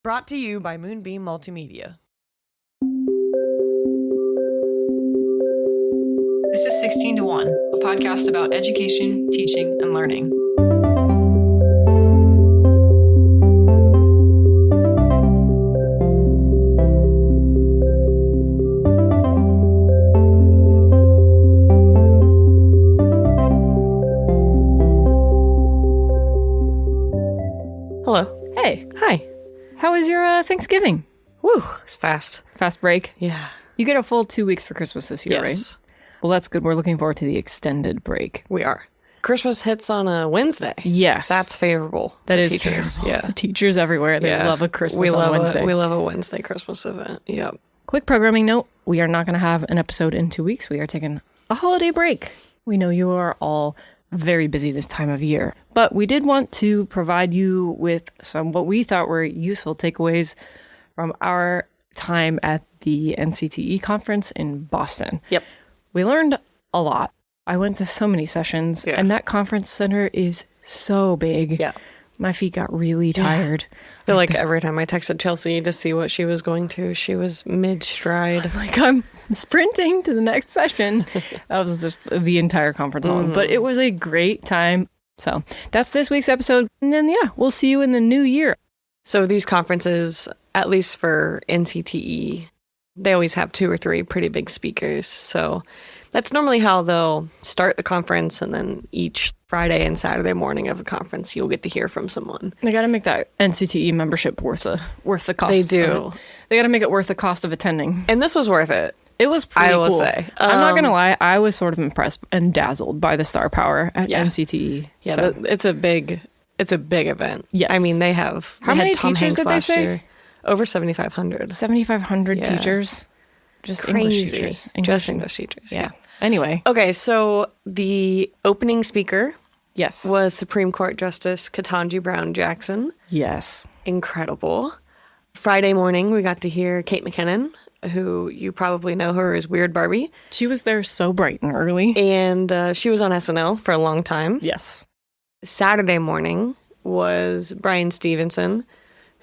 Brought to you by Moonbeam Multimedia. This is 16 to 1, a podcast about education, teaching, and learning. Hello. Hey, Hi. how was your Thanksgiving? Woo, it's fast. Fast break? Yeah. You get a full 2 weeks for Christmas this year, Yes. right? Well, that's good. We're looking forward to the extended break. We are. Christmas hits on a Wednesday. Yes. That's favorable. That for is teachers. favorable. Yeah. Teachers everywhere, they love a Christmas on Wednesday. We love a Wednesday Christmas event. Yep. Quick programming note, we are not going to have an episode in 2 weeks. We are taking a holiday break. We know you are all very busy this time of year, but we did want to provide you with some what we thought were useful takeaways from our time at the NCTE conference in Boston. Yep. We learned a lot. I went to so many sessions, Yeah. and that conference center is so big. Yeah. My feet got really tired. I feel like every time I texted Chelsea to see what she was going to, she was mid-stride. Like, I'm sprinting to the next session. That was just the entire conference long. But it was a great time. So that's this week's episode. And then, yeah, we'll see you in the new year. So these conferences, at least for NCTE, they always have 2 or 3 pretty big speakers. So that's normally how they'll start the conference, and then each Friday and Saturday morning of the conference, you'll get to hear from someone. They got to make that NCTE membership worth the cost. They do. They got to make it worth the cost of attending. And this was worth it. It was pretty I will cool. say. I'm not going to lie. I was sort of impressed and dazzled by the star power at Yeah. NCTE. Yeah, So, it's a big event. Yes. I mean, they How had many Tom teachers Hanks did they last say? year. Over 7,500. 7,500 Yeah. teachers. Just English Crazy. teachers. Just English teachers. Yeah. Anyway. Okay, so the opening speaker Yes. was Supreme Court Justice Ketanji Brown Jackson. Yes. Incredible. Friday morning, we got to hear Kate McKinnon, who you probably know her as Weird Barbie. She was there so bright and early. And she was on SNL for a long time. Yes. Saturday morning was Bryan Stevenson,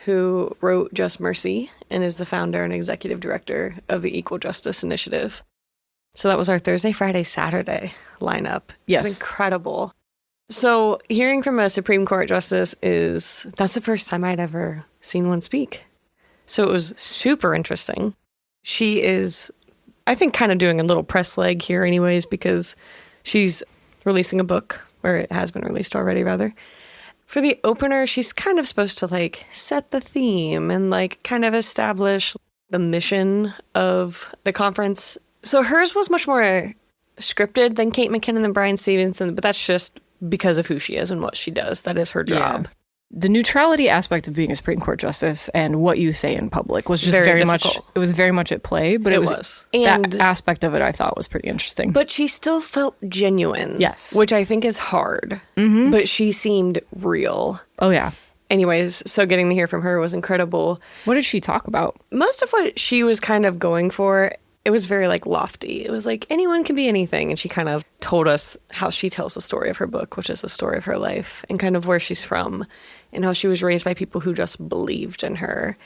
who wrote Just Mercy and is the founder and executive director of the Equal Justice Initiative. So that was our Thursday, Friday, Saturday lineup. Yes. It was incredible. So hearing from a Supreme Court justice that's the first time I'd ever seen one speak. So it was super interesting. She is, I think, kind of doing a little press leg here anyways, because she's releasing a book, or it has been released already, rather. For the opener, she's kind of supposed to, like, set the theme and, like, kind of establish the mission of the conference. So hers was much more scripted than Kate McKinnon and Bryan Stevenson, but that's just because of who she is and what she does. That is her job. Yeah. The neutrality aspect of being a Supreme Court justice and what you say in public was just Very much, difficult. it was very much at play, but it was. And that aspect of it I thought was pretty interesting. But she still felt genuine. Yes. Which I think is hard. Mm-hmm. But she seemed real. Oh, yeah. Anyways, so getting to hear from her was incredible. What did she talk about? Most of what she was kind of going for, it was very, like, lofty. It was like, anyone can be anything. And she kind of told us how she tells the story of her book, which is the story of her life, and kind of where she's from, and how she was raised by people who just believed in her.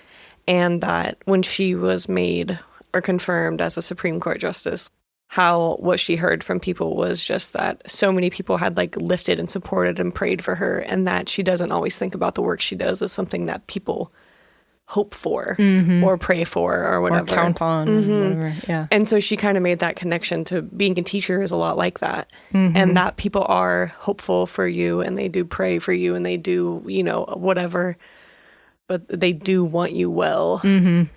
And that when she was made or confirmed as a Supreme Court justice, how what she heard from people was just that so many people had, like, lifted and supported and prayed for her, and that she doesn't always think about the work she does as something that people hope for or pray for or whatever. Or count on. Or whatever. Yeah. And so she kind of made that connection to being a teacher is a lot like that. And that people are hopeful for you, and they do pray for you, and they do, whatever, but they do want you well. And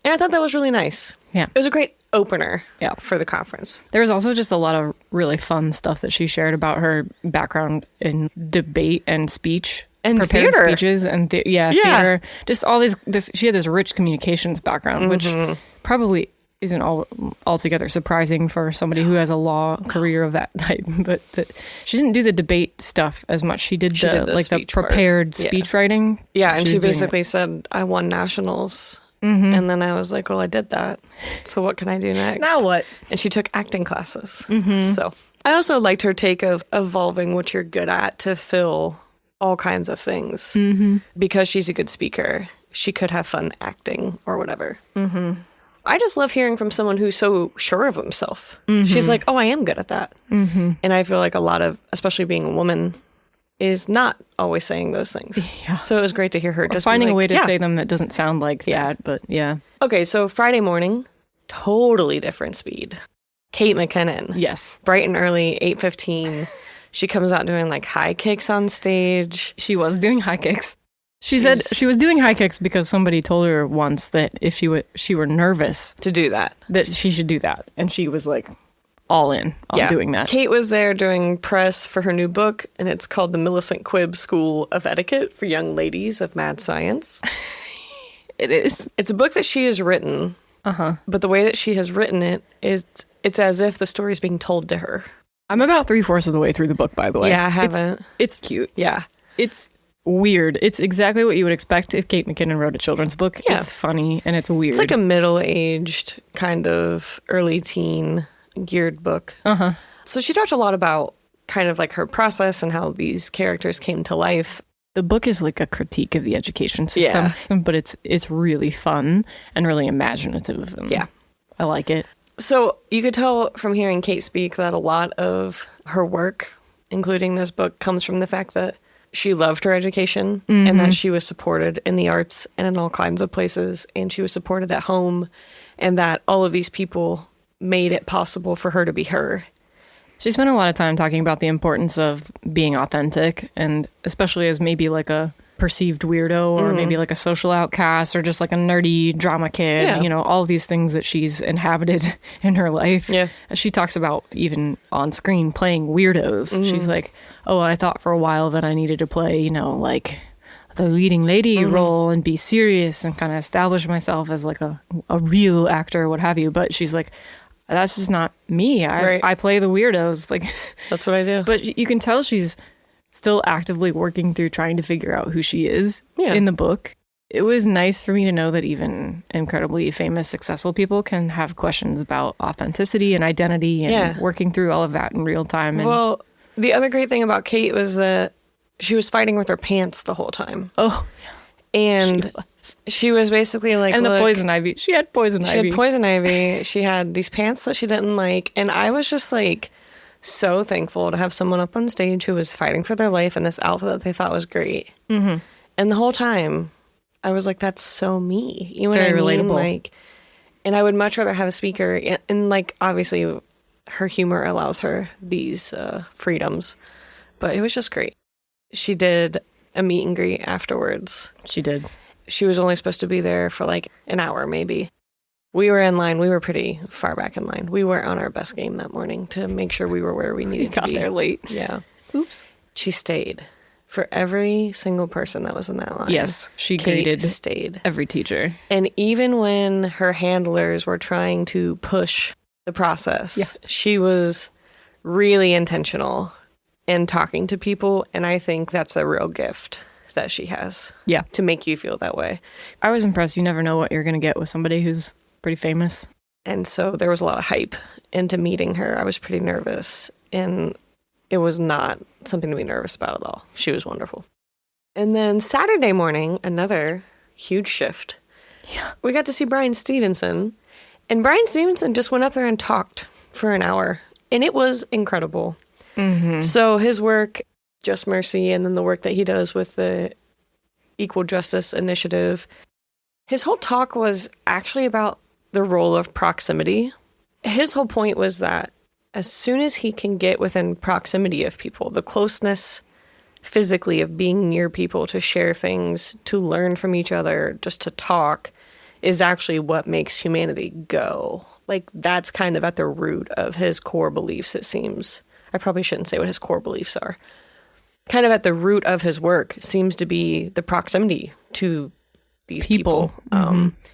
I thought that was really nice. Yeah. It was a great opener Yeah. for the conference. There was also just a lot of really fun stuff that she shared about her background in debate and speech. And prepared theater. speeches and theater. Just all this. She had this rich communications background, which probably isn't altogether surprising for somebody who has a law career of that type. But she didn't do the debate stuff as much. She did the prepared speech writing. Yeah, and she basically said, "I won nationals." And then I was like, well, I did that. So what can I do next? Now what? And she took acting classes. So I also liked her take of evolving what you're good at to fill all kinds of things. Because she's a good speaker, she could have fun acting or whatever. Mm-hmm. I just love hearing from someone who's so sure of themselves. Mm-hmm. She's like, oh, I am good at that. Mm-hmm. And I feel like a lot of, especially being a woman, is not always saying those things. Yeah. So it was great to hear her just finding a way to say them that doesn't sound like that, but yeah. Okay, so Friday morning, totally different speed. Kate McKinnon. Yes. Bright and early, 8:15. She comes out doing like high kicks on stage. She was doing high kicks. She said she was doing high kicks because somebody told her once that if she were nervous to do that she should do that. And she was like all in on doing that. Kate was there doing press for her new book, and it's called The Millicent Quibb School of Etiquette for Young Ladies of Mad Science. It is. It's a book that she has written, but the way that she has written it is it's as if the story is being told to her. I'm about 3/4 of the way through the book, by the way. Yeah, I haven't. It's cute. Yeah. It's weird. It's exactly what you would expect if Kate McKinnon wrote a children's book. Yeah. It's funny and it's weird. It's like a middle-aged, kind of early teen geared book. So she talked a lot about kind of like her process and how these characters came to life. The book is like a critique of the education system, but it's really fun and really imaginative. And I like it. So you could tell from hearing Kate speak that a lot of her work, including this book, comes from the fact that she loved her education and that she was supported in the arts and in all kinds of places, and she was supported at home, and that all of these people made it possible for her to be her. She spent a lot of time talking about the importance of being authentic, and especially as maybe like a perceived weirdo or maybe like a social outcast or just like a nerdy drama kid, you know, all of these things that she's inhabited in her life. Yeah. She talks about even on screen playing weirdos. She's like, oh, I thought for a while that I needed to play, you know, like the leading lady role and be serious and kind of establish myself as like a real actor or what have you. But she's like, that's just not me. I play the weirdos. Like, that's what I do. But you can tell she's still actively working through trying to figure out who she is in the book. It was nice for me to know that even incredibly famous, successful people can have questions about authenticity and identity and working through all of that in real time. And well, the other great thing about Kate was that she was fighting with her pants the whole time. Oh, and she was basically like, and the poison ivy. She had poison ivy. She had poison ivy. She had these pants that she didn't like. And I was just like, so thankful to have someone up on stage who was fighting for their life in this outfit that they thought was great. And the whole time, I was like, that's so me. You know what I mean? Relatable. Like, and I would much rather have a speaker. And like, obviously, her humor allows her these freedoms. But it was just great. She did a meet and greet afterwards. She did. She was only supposed to be there for like an hour, maybe. We were in line. We were pretty far back in line. We weren't on our best game that morning to make sure we were where we needed to be. Got there late. Yeah. Oops. She stayed for every single person that was in that line. Yes. She Kate stayed. Every teacher. And even when her handlers were trying to push the process, she was really intentional in talking to people. And I think that's a real gift that she has. Yeah. To make you feel that way. I was impressed. You never know what you're going to get with somebody who's pretty famous. And so there was a lot of hype into meeting her. I was pretty nervous, and it was not something to be nervous about at all. She was wonderful. And then Saturday morning, another huge shift. Yeah. We got to see Bryan Stevenson, and Bryan Stevenson just went up there and talked for an hour, and it was incredible. So his work, Just Mercy, and then the work that he does with the Equal Justice Initiative, his whole talk was actually about the role of proximity. His whole point was that as soon as he can get within proximity of people, the closeness physically of being near people to share things, to learn from each other, just to talk, is actually what makes humanity go. Like, that's kind of at the root of his core beliefs, it seems. I probably shouldn't say what his core beliefs are. Kind of at the root of his work seems to be the proximity to these people.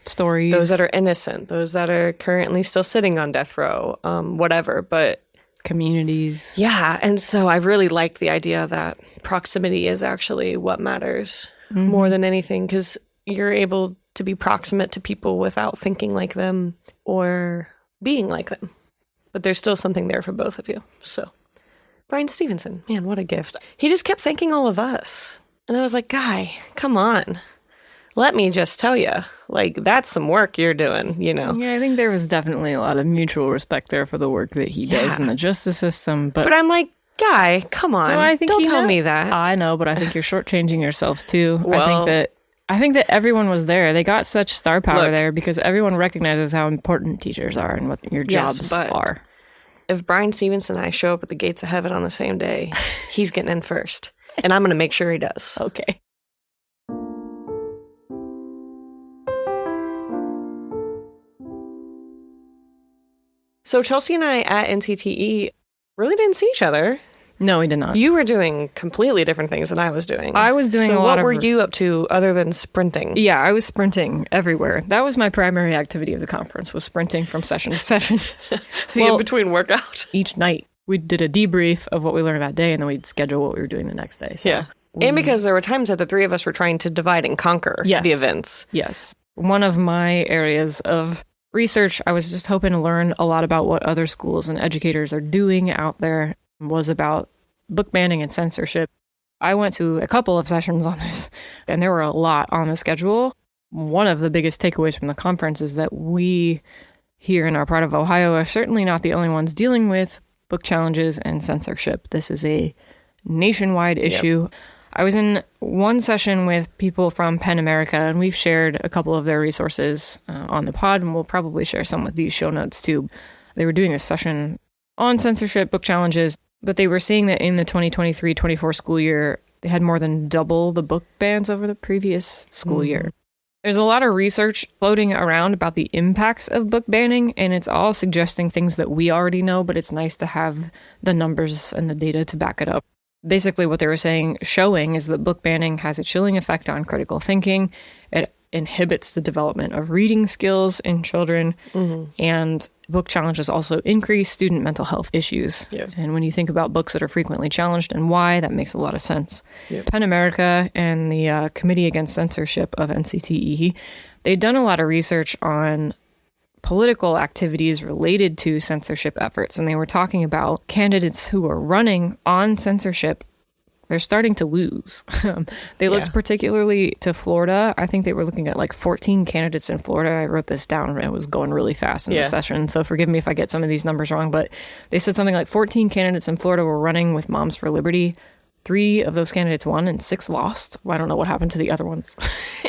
Stories. Those that are innocent, those that are currently still sitting on death row, whatever. But communities. Yeah. And so I really liked the idea that proximity is actually what matters more than anything, because you're able to be proximate to people without thinking like them or being like them. But there's still something there for both of you. So Bryan Stevenson, man, what a gift. He just kept thanking all of us. And I was like, guy, come on. let me just tell you, like, that's some work you're doing, you know? Yeah, I think there was definitely a lot of mutual respect there for the work that he does in the justice system. But I'm like, guy, come on. No, I think don't tell me that. I know, but I think you're shortchanging yourselves too. Well, I think that everyone was there. They got such star power there because everyone recognizes how important teachers are and what your jobs are. If Bryan Stevenson and I show up at the gates of heaven on the same day, he's getting in first. And I'm going to make sure he does. Okay. So Chelsea and I at NCTE really didn't see each other. No, we did not. You were doing completely different things than I was doing. I was doing a lot of... So what were you up to other than sprinting? Yeah, I was sprinting everywhere. That was my primary activity of the conference, was sprinting from session to session. The in-between workout. Each night, we did a debrief of what we learned that day, and then we'd schedule what we were doing the next day. So and because there were times that the three of us were trying to divide and conquer the events. Yes. One of my areas of research, I was just hoping to learn a lot about what other schools and educators are doing out there, was about book banning and censorship. I went to a couple of sessions on this, and there were a lot on the schedule. One of the biggest takeaways from the conference is that we here in our part of Ohio are certainly not the only ones dealing with book challenges and censorship. This is a nationwide issue. I was in one session with people from PEN America, and we've shared a couple of their resources on the pod, and we'll probably share some with these show notes too. They were doing a session on censorship, book challenges, but they were seeing that in the 2023-24 school year, they had more than double the book bans over the previous school year. There's a lot of research floating around about the impacts of book banning, and it's all suggesting things that we already know, but it's nice to have the numbers and the data to back it up. Basically, what they were showing is that book banning has a chilling effect on critical thinking. It inhibits the development of reading skills in children, and book challenges also increase student mental health issues. And when you think about books that are frequently challenged and why, that makes a lot of sense. PEN America and the Committee Against Censorship of NCTE, they've done a lot of research on political activities related to censorship efforts, and they were talking about candidates who are running on censorship. They're starting to lose. They looked particularly to Florida. I think they were looking at like 14 candidates in Florida. I wrote this down and it was going really fast in the session. So forgive me if I get some of these numbers wrong, but they said something like 14 candidates in Florida were running with Moms for Liberty. 3 of those candidates won and 6 lost. Well, I don't know what happened to the other ones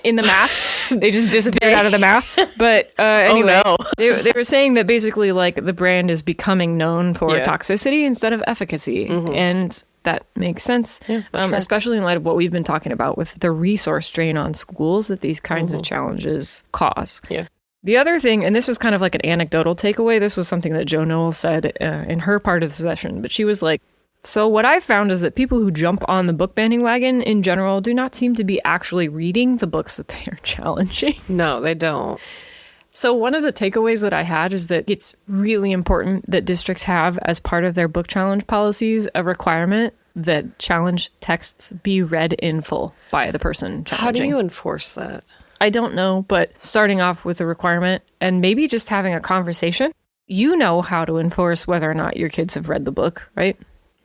in the math. They just disappeared out of the math. But anyway, they were saying that basically like the brand is becoming known for toxicity instead of efficacy. And that makes sense, especially in light of what we've been talking about with the resource drain on schools that these kinds of challenges cause. The other thing, and this was kind of like an anecdotal takeaway, this was something that Jo Knowles said in her part of the session, but she was like, so what I've found is that people who jump on the book banning wagon in general do not seem to be actually reading the books that they are challenging. No, they don't. So one of the takeaways that I had is that it's really important that districts have, as part of their book challenge policies, a requirement that challenge texts be read in full by the person challenging. How do you enforce that? I don't know, but starting off with a requirement and maybe just having a conversation, you know how to enforce whether or not your kids have read the book, right?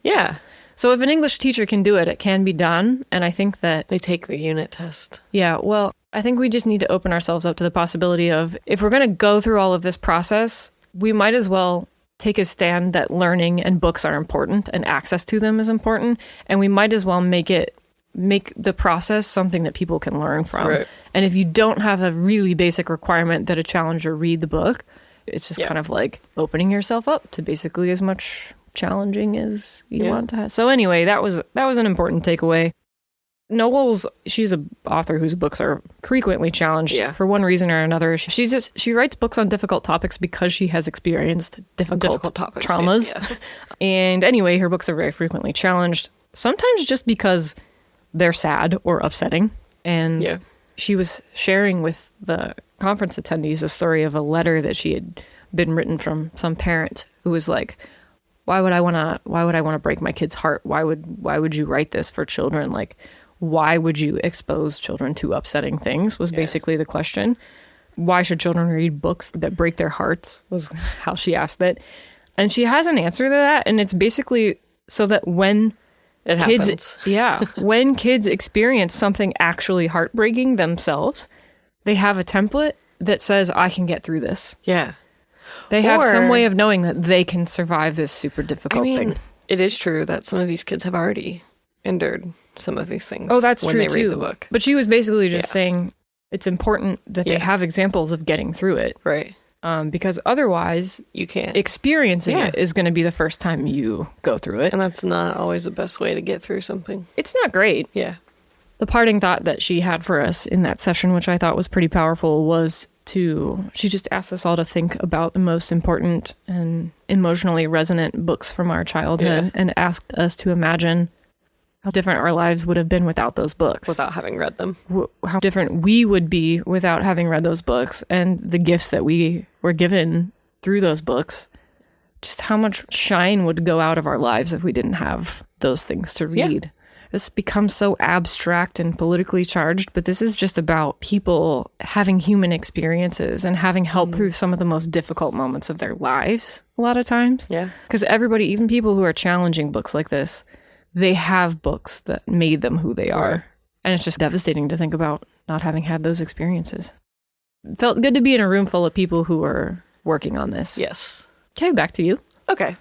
Yeah. So if an English teacher can do it, it can be done. And I think that they take the unit test. Yeah, well, I think we just need to open ourselves up to the possibility of, if we're going to go through all of this process, we might as well take a stand that learning and books are important and access to them is important. And we might as well make the process something that people can learn from. Right. And if you don't have a really basic requirement that a challenger read the book, it's just kind of like opening yourself up to basically as much challenging as you want to have. So anyway, that was an important takeaway. Knowles, she's an author whose books are frequently challenged for one reason or another. She writes books on difficult topics because she has experienced difficult topics, traumas. Yeah. And anyway, her books are very frequently challenged, sometimes just because they're sad or upsetting. And she was sharing with the conference attendees a story of a letter that she had been written from some parent who was like, why would I want to break my kid's heart? Why would you write this for children? Like, why would you expose children to upsetting things was basically the question. Why should children read books that break their hearts was how she asked it. And she has an answer to that. And it's basically so that when It happens. When kids experience something actually heartbreaking themselves, they have a template that says, I can get through this. Yeah. They have some way of knowing that they can survive this super difficult thing. It is true that some of these kids have already endured some of these things. Oh, that's when true they too. read the book. But she was basically just saying it's important that they have examples of getting through it. Right. Because otherwise, you can't. Experiencing it is going to be the first time you go through it. And that's not always the best way to get through something. It's not great. Yeah. The parting thought that she had for us in that session, which I thought was pretty powerful, was she just asked us all to think about the most important and emotionally resonant books from our childhood and asked us to imagine how different our lives would have been without those books. Without having read them. How different we would be without having read those books, and the gifts that we were given through those books. Just how much shine would go out of our lives if we didn't have those things to read. Yeah. This becomes so abstract and politically charged, but this is just about people having human experiences and having help through some of the most difficult moments of their lives a lot of times. Yeah. Because everybody, even people who are challenging books like this, they have books that made them who they are. And it's just devastating to think about not having had those experiences. It felt good to be in a room full of people who were working on this. Yes. Okay, back to you. Okay.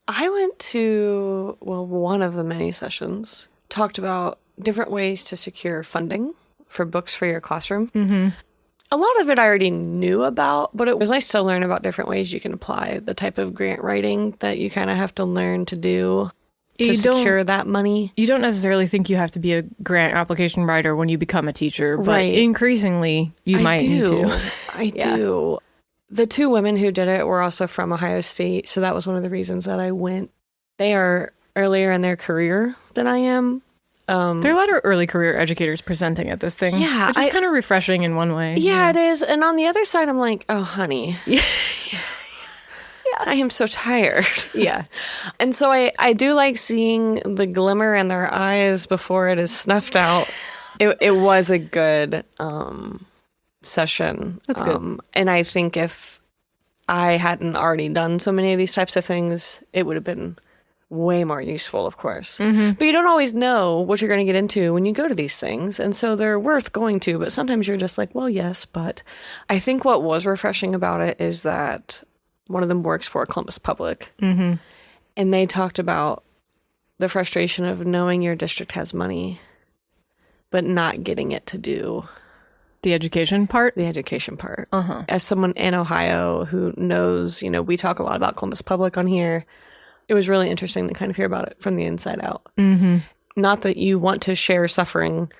I went to, one of the many sessions, talked about different ways to secure funding for books for your classroom. Mm-hmm. A lot of it I already knew about, but it was nice to learn about different ways you can apply the type of grant writing that you kind of have to learn to do to secure that money. You don't necessarily think you have to be a grant application writer when you become a teacher, but increasingly you might need to. I do. The two women who did it were also from Ohio State, so that was one of the reasons that I went. They are earlier in their career than I am. There are a lot of early career educators presenting at this thing. Yeah. Which is kind of refreshing in one way. Yeah, it is. And on the other side, I'm like, oh, honey. Yeah. I am so tired. Yeah. And so I do like seeing the glimmer in their eyes before it is snuffed out. It was a good session. That's good. And I think if I hadn't already done so many of these types of things, it would have been way more useful, of course. Mm-hmm. But you don't always know what you're going to get into when you go to these things. And so they're worth going to. But sometimes you're just like, well, yes. But I think what was refreshing about it is that one of them works for Columbus Public. Mm-hmm. And they talked about the frustration of knowing your district has money, but not getting it to do the education part? The education part. Uh-huh. As someone in Ohio who knows, we talk a lot about Columbus Public on here. It was really interesting to kind of hear about it from the inside out. Mm-hmm. Not that you want to share suffering,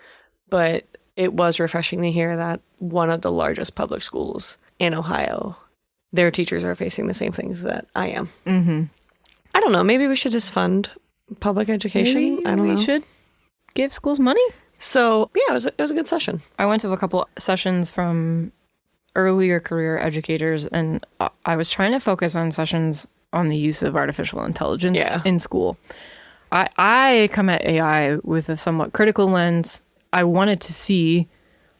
but it was refreshing to hear that one of the largest public schools in Ohio, their teachers are facing the same things that I am. Mm-hmm. I don't know. Maybe we should just fund public education. Maybe I don't know. We should give schools money. So, yeah, it was a good session. I went to a couple sessions from earlier career educators, and I was trying to focus on sessions on the use of artificial intelligence in school. I come at AI with a somewhat critical lens. I wanted to see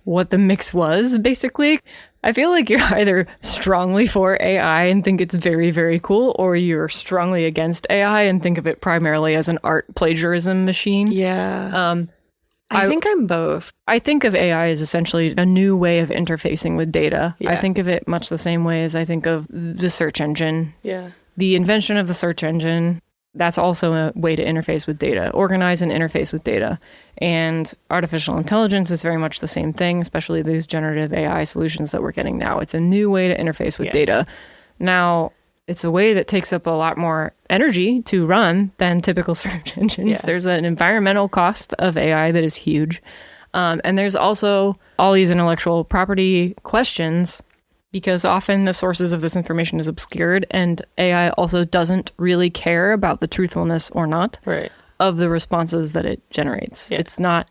what the mix was, basically. I feel like you're either strongly for AI and think it's very, very cool, or you're strongly against AI and think of it primarily as an art plagiarism machine. Yeah. I think I'm both. I think of AI as essentially a new way of interfacing with data. Yeah. I think of it much the same way as I think of the search engine. Yeah. The invention of the search engine, that's also a way to interface with data, organize and interface with data. And artificial intelligence is very much the same thing, especially these generative AI solutions that we're getting now. It's a new way to interface with data. Now, it's a way that takes up a lot more energy to run than typical search engines. Yeah. There's an environmental cost of AI that is huge. And there's also all these intellectual property questions, because often the sources of this information is obscured, and AI also doesn't really care about the truthfulness or not of the responses that it generates. Yeah. It's not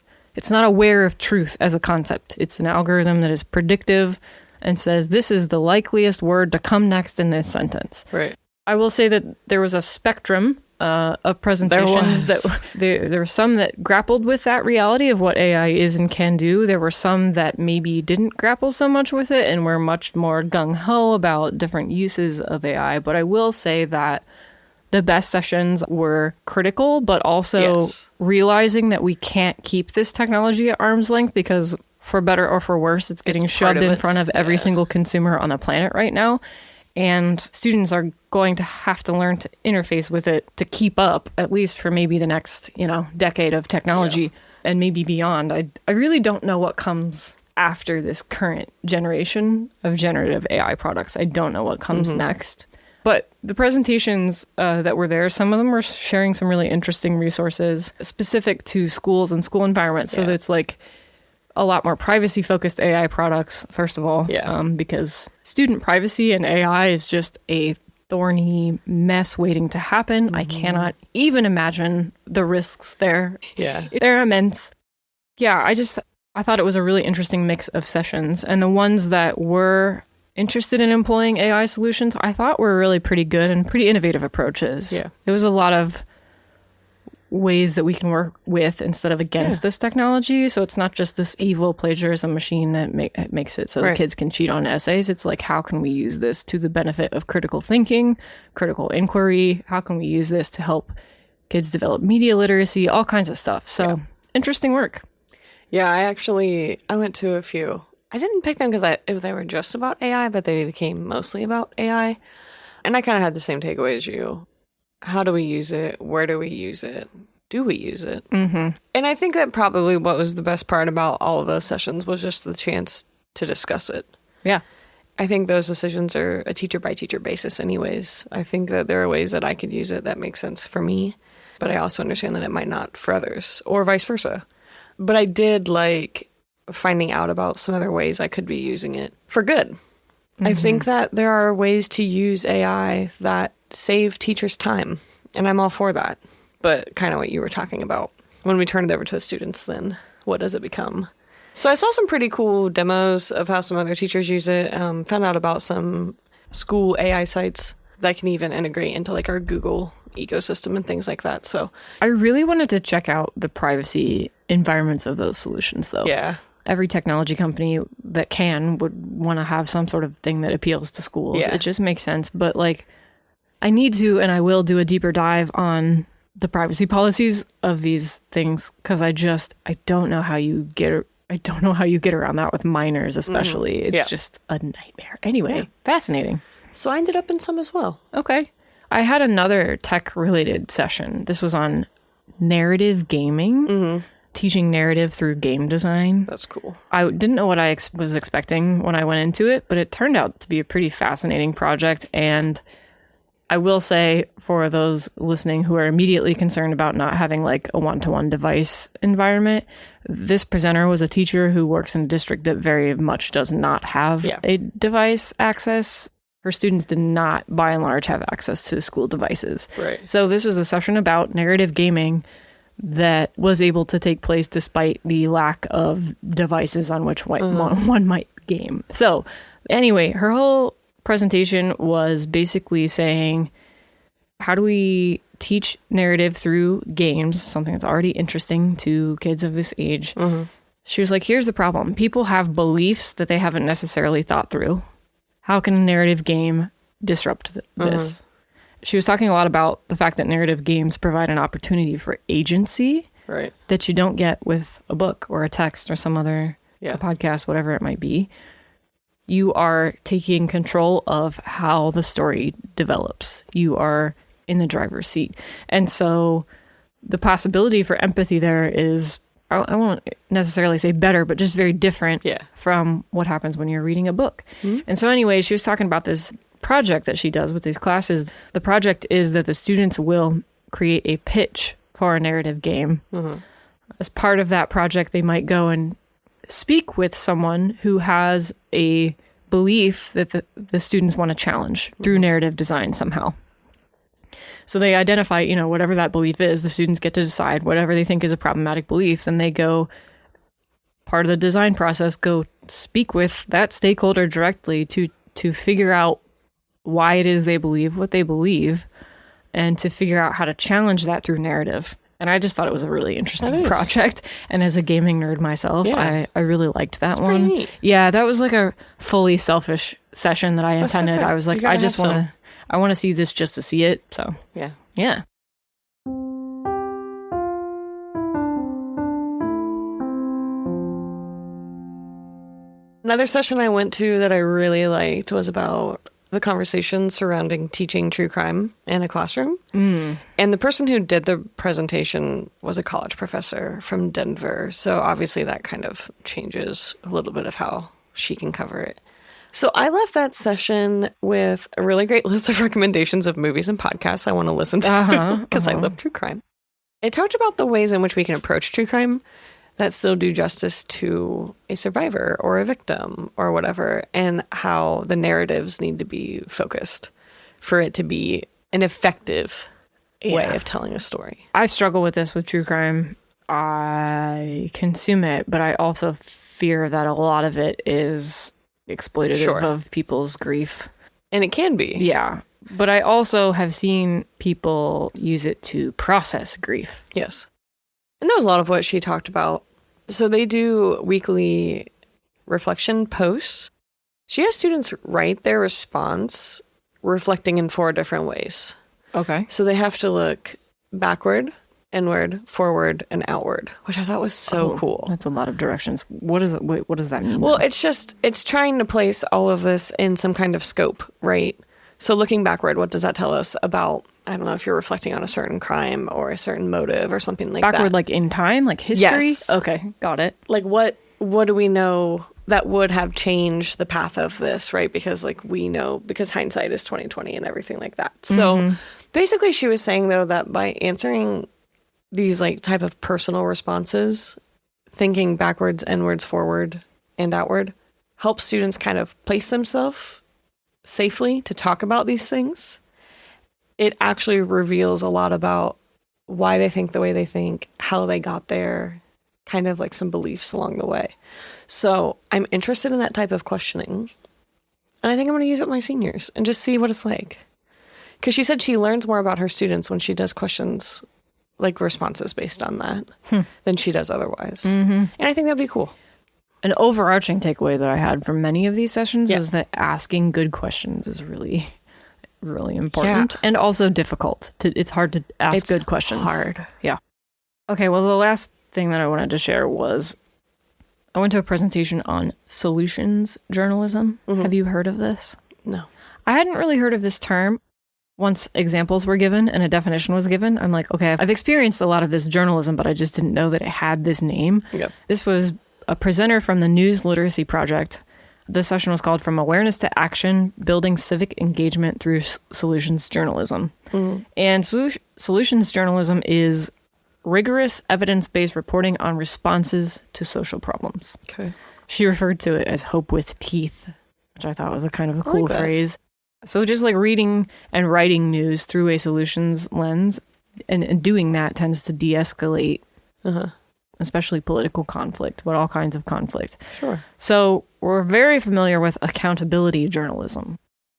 aware of truth as a concept. It's an algorithm that is predictive and says, this is the likeliest word to come next in this sentence. Right. I will say that there was a spectrum of presentations. There were some that grappled with that reality of what AI is and can do. There were some that maybe didn't grapple so much with it and were much more gung-ho about different uses of AI. But I will say that the best sessions were critical, but also realizing that we can't keep this technology at arm's length because for better or for worse, it's getting shoved in front of every single consumer on the planet right now. And students are going to have to learn to interface with it to keep up, at least for maybe the next, decade of technology and maybe beyond. I really don't know what comes after this current generation of generative AI products. I don't know what comes next. But the presentations that were there, some of them were sharing some really interesting resources specific to schools and school environments. So that's like a lot more privacy-focused AI products, first of all, because student privacy and AI is just a thorny mess waiting to happen. I cannot even imagine the risks there. Yeah. They're immense. Yeah, I thought it was a really interesting mix of sessions. And the ones that were interested in employing AI solutions, I thought were really pretty good and pretty innovative approaches. Yeah. There was a lot of ways that we can work with instead of against this technology. So it's not just this evil plagiarism machine that makes it so the kids can cheat on essays. It's like, how can we use this to the benefit of critical thinking, critical inquiry? How can we use this to help kids develop media literacy, all kinds of stuff. So interesting work. Yeah, I went to a few. I didn't pick them because they were just about AI, but they became mostly about AI. And I kind of had the same takeaway as you. How do we use it? Where do we use it? Do we use it? And I think that probably what was the best part about all of those sessions was just the chance to discuss it. Yeah. I think those decisions are a teacher by teacher basis anyways. I think that there are ways that I could use it that make sense for me, but I also understand that it might not for others or vice versa. But I did like finding out about some other ways I could be using it for good. I think that there are ways to use AI that save teachers time, and I'm all for that. But kind of what you were talking about. When we turn it over to the students, then what does it become? So I saw some pretty cool demos of how some other teachers use it. Found out about some school AI sites that can even integrate into like our Google ecosystem and things like that. So I really wanted to check out the privacy environments of those solutions, though. Yeah. Every technology company that would want to have some sort of thing that appeals to schools. Yeah. It just makes sense. But like, I need to, and I will do a deeper dive on the privacy policies of these things, because I don't know how you get around that with minors, especially. It's just a nightmare. Anyway, fascinating. So I ended up in some as well. Okay. I had another tech-related session. This was on narrative gaming, teaching narrative through game design. That's cool. I didn't know what I was expecting when I went into it, but it turned out to be a pretty fascinating project. And I will say, for those listening who are immediately concerned about not having like a one-to-one device environment, this presenter was a teacher who works in a district that very much does not have a device access. Her students did not, by and large, have access to school devices. Right. So this was a session about narrative gaming that was able to take place despite the lack of devices on which one might game. So anyway, her whole presentation was basically saying, how do we teach narrative through games, something that's already interesting to kids of this age? She was like, here's the problem. People have beliefs that they haven't necessarily thought through. How can a narrative game disrupt this? She was talking a lot about the fact that narrative games provide an opportunity for agency that you don't get with a book or a text or some other a podcast, whatever it might be. You are taking control of how the story develops. You are in the driver's seat. And so the possibility for empathy there is, I won't necessarily say better, but just very different from what happens when you're reading a book. And so anyway, she was talking about this project that she does with these classes. The project is that the students will create a pitch for a narrative game. As part of that project, they might go and speak with someone who has a belief that the students want to challenge through narrative design somehow. So they identify, whatever that belief is, the students get to decide whatever they think is a problematic belief. Then they go, part of the design process, go speak with that stakeholder directly to figure out why it is they believe what they believe and to figure out how to challenge that through narrative. And I just thought it was a really interesting project. And as a gaming nerd myself, I really liked that one. Neat. Yeah, that was like a fully selfish session that I intended. I was like, I want to see this just to see it. So yeah, Yeah. Another session I went to that I really liked was about the conversation surrounding teaching true crime in a classroom. And the person who did the presentation was a college professor from Denver. So obviously that kind of changes a little bit of how she can cover it. So I left that session with a really great list of recommendations of movies and podcasts I want to listen to because I love true crime. It talked about the ways in which we can approach true crime that still do justice to a survivor or a victim or whatever, and how the narratives need to be focused for it to be an effective way of telling a story. I struggle with this with true crime. I consume it, but I also fear that a lot of it is exploitative of people's grief. And it can be. Yeah. But I also have seen people use it to process grief. Yes. And that was a lot of what she talked about. So they do weekly reflection posts. She has students write their response reflecting in 4 different ways. Okay. So they have to look backward, inward, forward, and outward, which I thought was so cool. That's a lot of directions. What does that mean? Well, it's trying to place all of this in some kind of scope, right? So looking backward, what does that tell us about, I don't know, if you're reflecting on a certain crime or a certain motive or something like that. Backward, like in time, like history? Yes. Okay, got it. Like what do we know that would have changed the path of this, right? Because like we know, because hindsight is 20/20 and everything like that. So basically she was saying though that by answering these like type of personal responses, thinking backwards, inwards, forward, and outward helps students kind of place themselves safely to talk about these things. It actually reveals a lot about why they think the way they think, how they got there, kind of like some beliefs along the way. So I'm interested in that type of questioning. And I think I'm going to use it with my seniors and just see what it's like. Because she said she learns more about her students when she does questions, like responses based on that, than she does otherwise. And I think that'd be cool. An overarching takeaway that I had from many of these sessions was that asking good questions is really, really important and also difficult. It's hard to ask good questions. Hard. Yeah. Okay, well, the last thing that I wanted to share was I went to a presentation on solutions journalism. Have you heard of this? No. I hadn't really heard of this term. Once examples were given and a definition was given, I'm like, okay, I've experienced a lot of this journalism, but I just didn't know that it had this name. Yep. This was a presenter from the News Literacy Project. The session was called From Awareness to Action, Building Civic Engagement Through Solutions Journalism. And solutions journalism is rigorous evidence-based reporting on responses to social problems. Okay. She referred to it as hope with teeth, which I thought was a kind of a cool phrase. So just like reading and writing news through a solutions lens, and doing that tends to de-escalate especially political conflict, but all kinds of conflict. Sure. So we're very familiar with accountability journalism,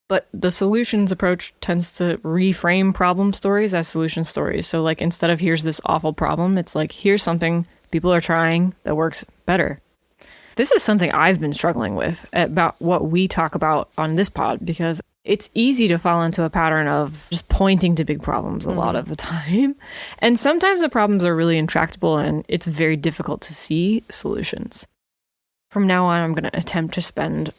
but the solutions approach tends to reframe problem stories as solution stories. So like instead of here's this awful problem, it's like here's something people are trying that works better. This is something I've been struggling with about what we talk about on this pod, because it's easy to fall into a pattern of just pointing to big problems a lot of the time. And sometimes the problems are really intractable and it's very difficult to see solutions. From now on, I'm going to attempt to spend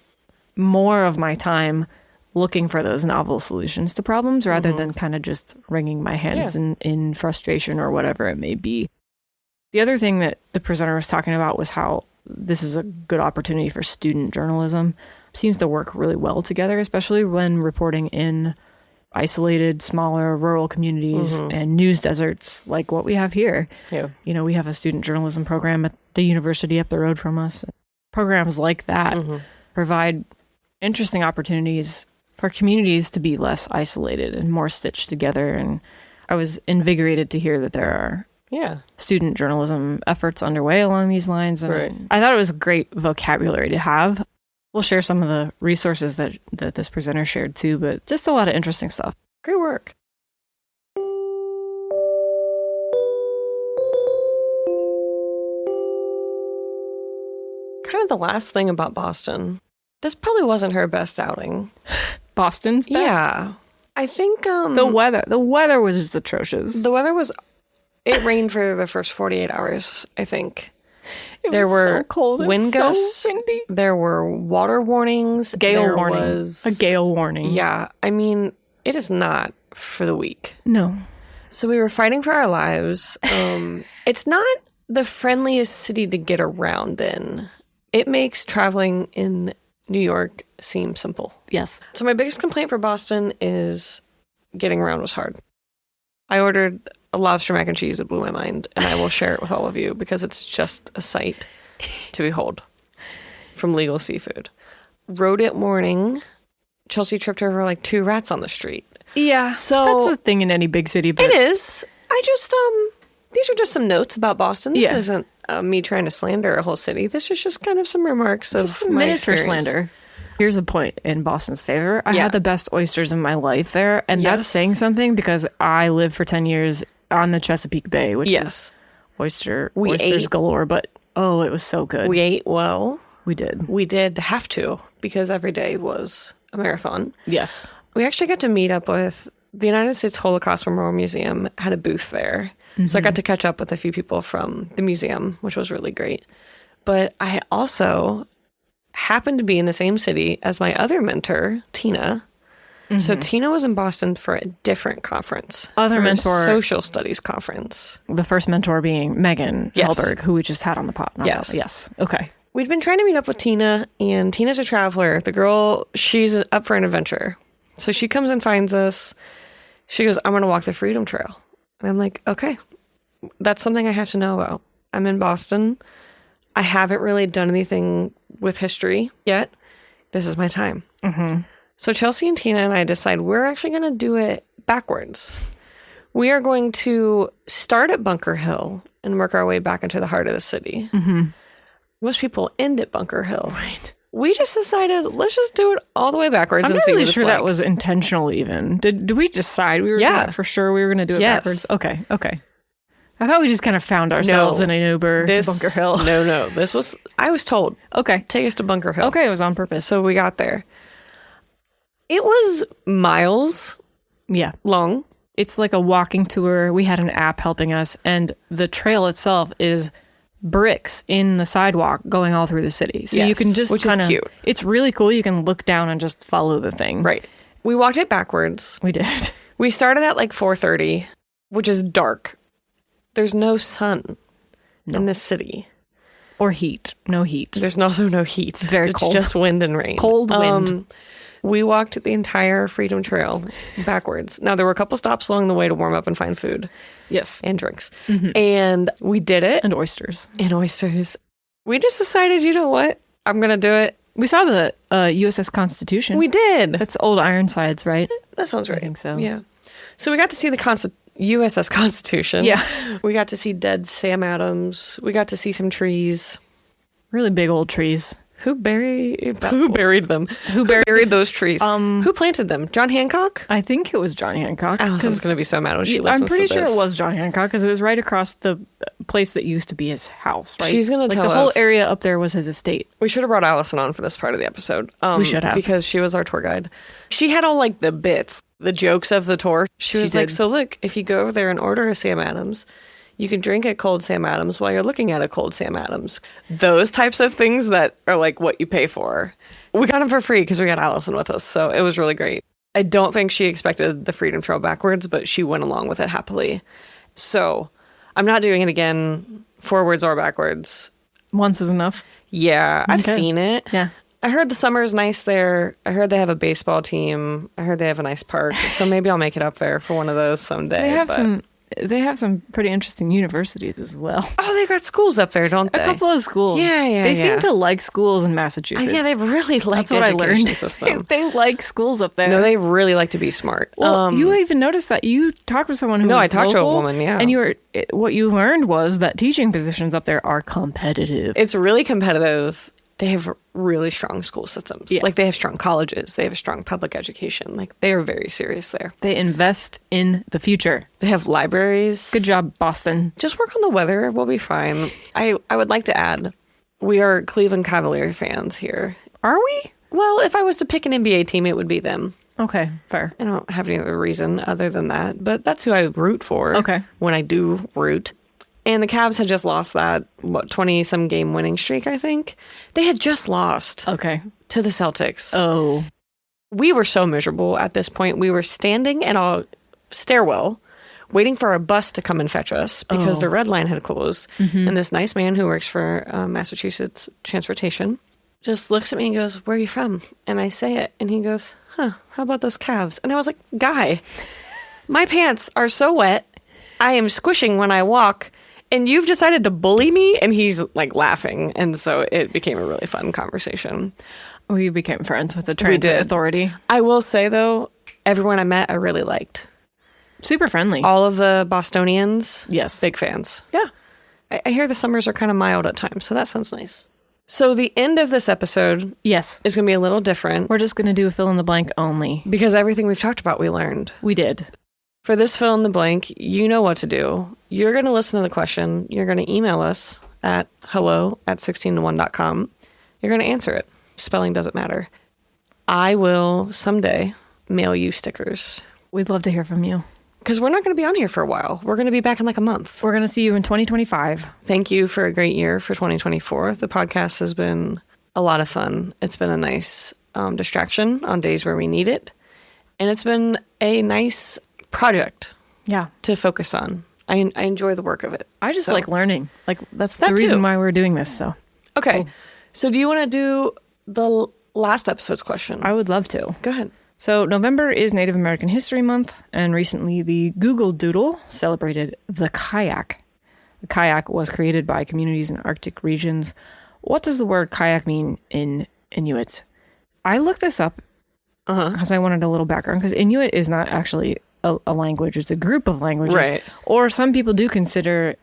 more of my time looking for those novel solutions to problems rather than kind of just wringing my hands in frustration or whatever it may be. The other thing that the presenter was talking about was how this is a good opportunity for student journalism. Seems to work really well together, especially when reporting in isolated, smaller, rural communities and news deserts like what we have here. Yeah. You know, we have a student journalism program at the university up the road from us. Programs like that provide interesting opportunities for communities to be less isolated and more stitched together. And I was invigorated to hear that there are student journalism efforts underway along these lines. And I thought it was great vocabulary to have. We'll share some of the resources that this presenter shared too, but just a lot of interesting stuff. Great work. Kind of the last thing about Boston. This probably wasn't her best outing. Boston's best? Yeah. I think The weather was just atrocious. it rained for the first 48 hours, I think. It There was were so cold and wind gusts. so windy. There were water warnings. A There warning. was A gale warning. Yeah, I mean, it is not for the weak. No. So we were fighting for our lives. It's not the friendliest city to get around in. It makes traveling in New York seem simple. Yes. So my biggest complaint for Boston is getting around was hard. I ordered a lobster mac and cheese that blew my mind, and I will share it with all of you because it's just a sight to behold from Legal Seafood. Road it morning, Chelsea tripped over like 2 rats on the street. Yeah. So that's a thing in any big city. But it is. I just these are just some notes about Boston. This isn't me trying to slander a whole city. This is just kind of some remarks of just some my miniature experience. slander. Here's a point in Boston's favor. I had the best oysters in my life there, and that's saying something because I lived for 10 years on the Chesapeake Bay, which is oysters galore. But it was so good. We ate well. We did. We did have to because every day was a marathon. Yes. We actually got to meet up with the United States Holocaust Memorial Museum had a booth there. So I got to catch up with a few people from the museum, which was really great. But I also happened to be in the same city as my other mentor, Tina. So Tina was in Boston for a different conference. Social studies conference. The first mentor being Megan Hellberg, who we just had on the pod. Yes. Okay. We'd been trying to meet up with Tina, and Tina's a traveler. The girl, she's up for an adventure. So she comes and finds us. She goes, I'm going to walk the Freedom Trail. And I'm like, okay, that's something I have to know about. I'm in Boston. I haven't really done anything with history yet. This is my time. So Chelsea and Tina and I decide we're actually going to do it backwards. We are going to start at Bunker Hill and work our way back into the heart of the city. Most people end at Bunker Hill. Right. We just decided, let's just do it all the way backwards I'm and not see really what sure it's like. that was intentional even. Did we decide we were for sure we were going to do it backwards? Okay. I thought we just kind of found ourselves in an Uber to Bunker Hill. No. I was told. Okay. Take us to Bunker Hill. Okay, it was on purpose. So we got there. It was miles long. It's like a walking tour. We had an app helping us, and the trail itself is bricks in the sidewalk going all through the city. So you can just which is cute. It's really cool. You can look down and just follow the thing. Right. We walked it backwards. We did. We started at like 4:30, which is dark. There's no sun in this city. Or heat. No heat. There's also no heat. It's very cold. It's just wind and rain. Cold wind. We walked the entire Freedom Trail backwards. Now, there were a couple stops along the way to warm up and find food. Yes. And drinks. And we did it. And oysters. We just decided, you know what? I'm going to do it. We saw the USS Constitution. We did. That's old Ironsides, right? That sounds right. I think so. Yeah. So we got to see the USS Constitution. Yeah. We got to see dead Sam Adams. We got to see some trees. Really big old trees. Who buried them? Who buried those trees? Who planted them? John Hancock? I think it was John Hancock. Allison's going to be so mad when she listens to this. I'm pretty sure it was John Hancock because it was right across the place that used to be his house, right? She's going to tell us. The whole area up there was his estate. We should have brought Allison on for this part of the episode. We should have. Because she was our tour guide. She had all like the bits, the jokes of the tour. She was like, so look, if you go over there and order a Sam Adams, you can drink a cold Sam Adams while you're looking at a cold Sam Adams. Those types of things that are like what you pay for. We got them for free because we got Allison with us. So it was really great. I don't think she expected the Freedom Trail backwards, but she went along with it happily. So I'm not doing it again, forwards or backwards. Once is enough. Yeah, I've seen it. Yeah. I heard the summer is nice there. I heard they have a baseball team. I heard they have a nice park. So maybe I'll make it up there for one of those someday. They have some pretty interesting universities as well. Oh, they've got schools up there, don't they? A couple of schools. Yeah. They seem to like schools in Massachusetts. Yeah, they really like the education system. They like schools up there. No, they really like to be smart. Well, you even noticed that you talked with someone who No, was I talked to a local, woman, yeah. And what you learned was that teaching positions up there are competitive. It's really competitive. They have really strong school systems. Yeah. Like, they have strong colleges. They have a strong public education. Like, they are very serious there. They invest in the future. They have libraries. Good job, Boston. Just work on the weather. We'll be fine. I would like to add, we are Cleveland Cavalier fans here. Are we? Well, if I was to pick an NBA team, it would be them. Okay, fair. I don't have any other reason other than that, but that's who I root for. Okay. When I do root. And the Cavs had just lost that, 20-some game winning streak, I think. They had just lost Okay. to the Celtics. Oh. We were so miserable at this point. We were standing in a stairwell waiting for a bus to come and fetch us because the red line had closed. And this nice man who works for Massachusetts Transportation just looks at me and goes, "Where are you from?" And I say it. And he goes, "How about those Cavs?" And I was like, "Guy, my pants are so wet. I am squishing when I walk. And you've decided to bully me?" And he's like laughing. And so it became a really fun conversation. We became friends with the transit authority. I will say, though, everyone I met, I really liked. Super friendly. All of the Bostonians, Yes. big fans. Yeah. I hear the summers are kind of mild at times, so that sounds nice. So the end of this episode Yes. is going to be a little different We're just going to do a fill in the blank only. because everything we've talked about, we learned. We did. For this fill in the blank, you know what to do. You're going to listen to the question. You're going to email us at hello@16to1.com. You're going to answer it. Spelling doesn't matter. I will someday mail you stickers We'd love to hear from you. because we're not going to be on here for a while. We're going to be back in like a month. We're going to see you in 2025. Thank you for a great year for 2024. The podcast has been a lot of fun. It's been a nice distraction on days where we need it. And it's been a nice project Yeah. to focus on. I enjoy the work of it. I just So- like learning. Like, that's That the reason too. why we're doing this. So Okay. Cool. So do you want to do the last episode's question? I would love to. Go ahead. So November is Native American History Month, and recently the Google Doodle celebrated the kayak. The kayak was created by communities in Arctic regions. What does the word kayak mean in Inuit? I looked this up because I wanted a little background, because Inuit is not actually a language. It's a group of languages. Right. Or some people do consider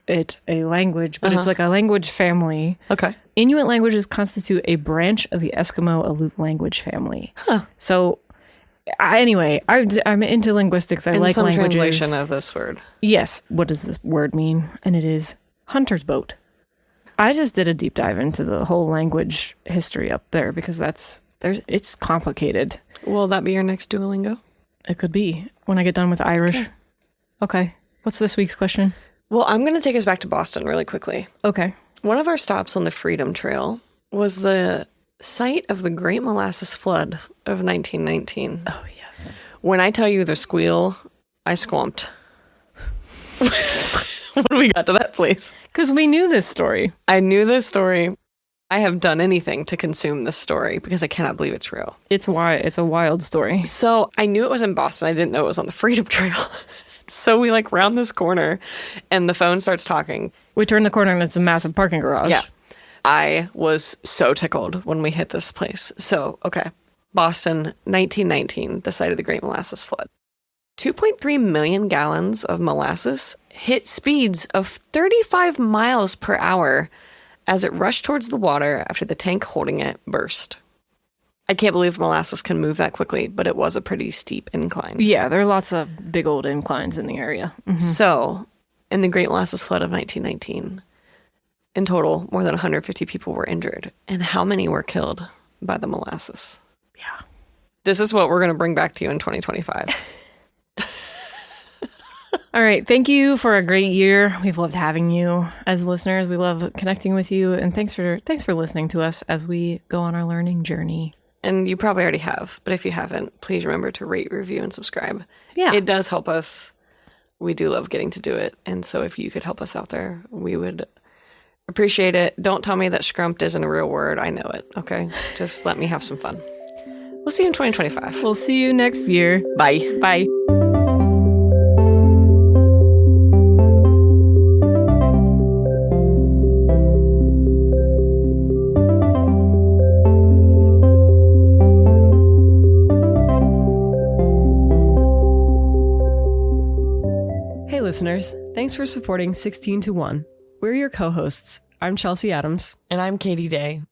it a language, but it's like a language family. Okay. Inuit languages constitute a branch of the Eskimo Aleut language family. So, anyway, I'm into linguistics. I And like some languages. translation of this word. Yes. What does this word mean? And it is hunter's boat. I just did a deep dive into the whole language history up there because it's complicated. Will that be your next Duolingo? It could be when I get done with Irish. Okay. What's this week's question? Well, I'm going to take us back to Boston really quickly. Okay. One of our stops on the Freedom Trail was the site of the Great Molasses Flood of 1919. Oh, yes. When I tell you the squeal, I squamped. When we got to that place. Because we knew this story. I knew this story. I have done anything to consume this story because I cannot believe it's real. It's a wild story. So I knew it was in Boston. I didn't know it was on the Freedom Trail. So we like round this corner and the phone starts talking. We turn the corner and it's a massive parking garage. Yeah. I was so tickled when we hit this place. So, okay. Boston, 1919, the site of the Great Molasses Flood. 2.3 million gallons of molasses hit speeds of 35 miles per hour as it rushed towards the water after the tank holding it burst. I can't believe molasses can move that quickly, but it was a pretty steep incline. Yeah, there are lots of big old inclines in the area. Mm-hmm. So, in the Great Molasses Flood of 1919, in total, more than 150 people were injured. And how many were killed by the molasses? Yeah. This is what we're going to bring back to you in 2025. All right. Thank you for a great year. We've loved having you as listeners. We love connecting with you. And thanks for listening to us as we go on our learning journey. And you probably already have, but if you haven't, please remember to rate, review, and subscribe. Yeah. It does help us. We do love getting to do it. And so if you could help us out there, we would appreciate it. Don't tell me that scrumped isn't a real word. I know it. Okay. Just let me have some fun. We'll see you in 2025. We'll see you next year. Bye. Bye. Hey listeners, thanks for supporting 16 to 1. We're your co-hosts. I'm Chelsea Adams. And I'm Katie Day.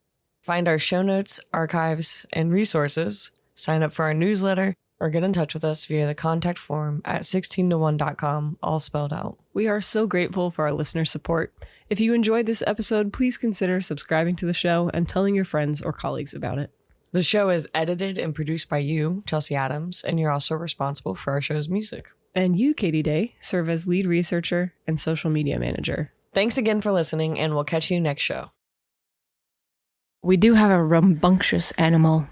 Find our show notes, archives, and resources, sign up for our newsletter, or get in touch with us via the contact form at 16to1.com, all spelled out. We are so grateful for our listener support. If you enjoyed this episode, please consider subscribing to the show and telling your friends or colleagues about it. The show is edited and produced by you, Chelsea Adams, and you're also responsible for our show's music. And you, Katie Day, serve as lead researcher and social media manager. Thanks again for listening, and we'll catch you next show. We do have a rambunctious animal.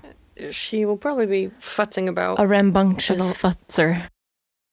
She will probably be futzing about. A rambunctious futzer.